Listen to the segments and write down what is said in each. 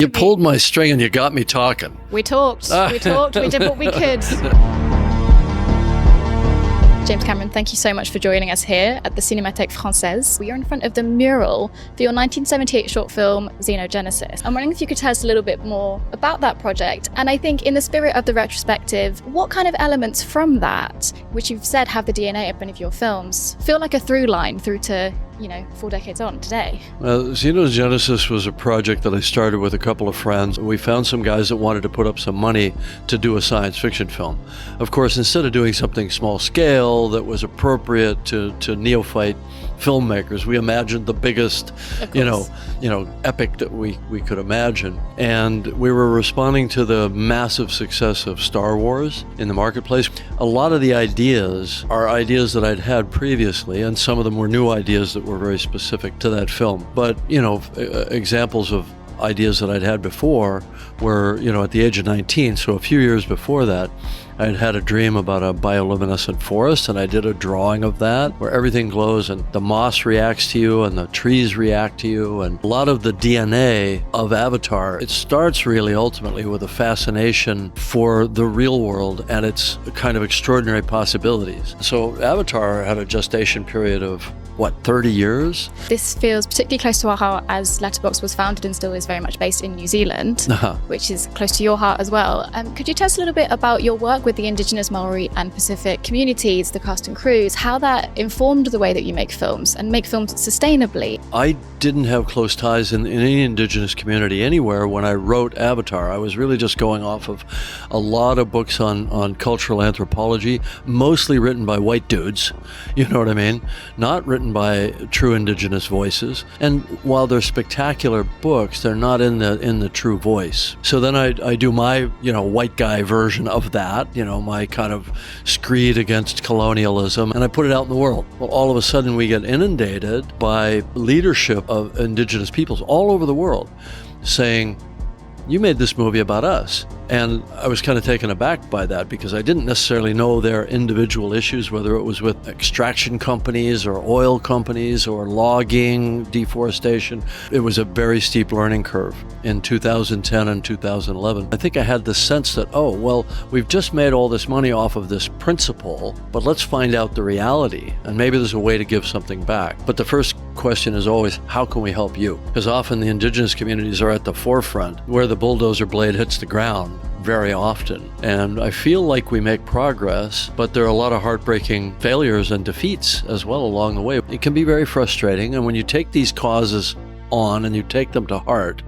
You pulled my string and you got me talking. We talked, we did what we could. James Cameron, thank you so much for joining us here at the Cinémathèque Française. We are in front of the mural for your 1978 short film, Zen Know Genesis. I'm wondering if you could tell us a little bit more about that project. And I think in the spirit of the retrospective, what kind of elements from that, which you've said have the DNA of many of your films, feel like a through line through to 4 decades on today? Well, Zen Know Genesis was a project that I started with a couple of friends. We found some guys that wanted to put up some money to do a science fiction film. Of course, instead of doing something small scale that was appropriate to neophyte filmmakers, we imagined the biggest, epic that we could imagine. And we were responding to the massive success of Star Wars in the marketplace. A lot of the ideas are ideas that I'd had previously, and some of them were new ideas that were very specific to that film. But, examples of ideas that I'd had before were, at the age of 19, so a few years before that, I'd had a dream about a bioluminescent forest, and I did a drawing of that where everything glows and the moss reacts to you and the trees react to you. And a lot of the DNA of Avatar, it starts really ultimately with a fascination for the real world and its kind of extraordinary possibilities. So Avatar had a gestation period of 30 years? This feels particularly close to our heart as Letterboxd was founded and still is very much based in New Zealand, which is close to your heart as well. Could you tell us a little bit about your work with the Indigenous, Maori and Pacific communities, the cast and crews, how that informed the way that you make films and make films sustainably? I didn't have close ties in any Indigenous community anywhere when I wrote Avatar. I was really just going off of a lot of books on cultural anthropology, mostly written by white dudes, you know what I mean? Not written by true Indigenous voices. And while they're spectacular books, they're not in the true voice. So then I do my, white guy version of that, my kind of screed against colonialism, and I put it out in the world. Well, all of a sudden we get inundated by leadership of Indigenous peoples all over the world saying, "You made this movie about us." And I was kind of taken aback by that because I didn't necessarily know their individual issues, whether it was with extraction companies or oil companies or logging, deforestation. It was a very steep learning curve in 2010 and 2011. I think I had the sense that, we've just made all this money off of this principle, but let's find out the reality. And maybe there's a way to give something back. But the first question is always, how can we help you? Because often the Indigenous communities are at the forefront where the bulldozer blade hits the ground very often. And I feel like we make progress, but there are a lot of heartbreaking failures and defeats as well along the way. It can be very frustrating. And when you take these causes on and you take them to heart,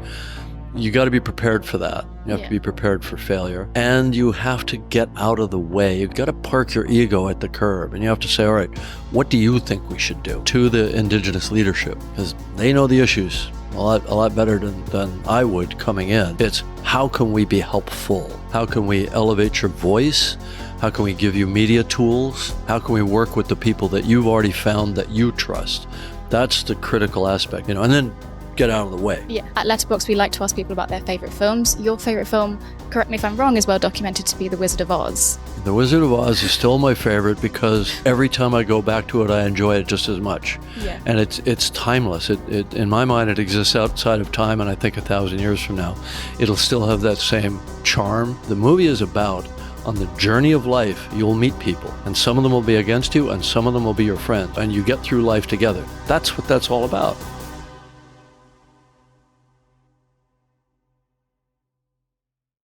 you got to be prepared for that. You have to be prepared for failure. And you have to get out of the way. You've got to park your ego at the curb. And you have to say, all right, what do you think we should do to the Indigenous leadership? Because they know the issues a lot better than I would coming in. It's how can we be helpful? How can we elevate your voice? How can we give you media tools? How can we work with the people that you've already found that you trust? That's the critical aspect, and then get out of the way. Yeah. At Letterboxd, we like to ask people about their favorite films. Your favorite film, correct me if I'm wrong, is well documented to be The Wizard of Oz. The Wizard of Oz is still my favorite because every time I go back to it, I enjoy it just as much. Yeah. And it's timeless. It in my mind, it exists outside of time, and I think 1,000 years from now, it'll still have that same charm. The movie is about, on the journey of life, you'll meet people, and some of them will be against you, and some of them will be your friends, and you get through life together. That's what that's all about.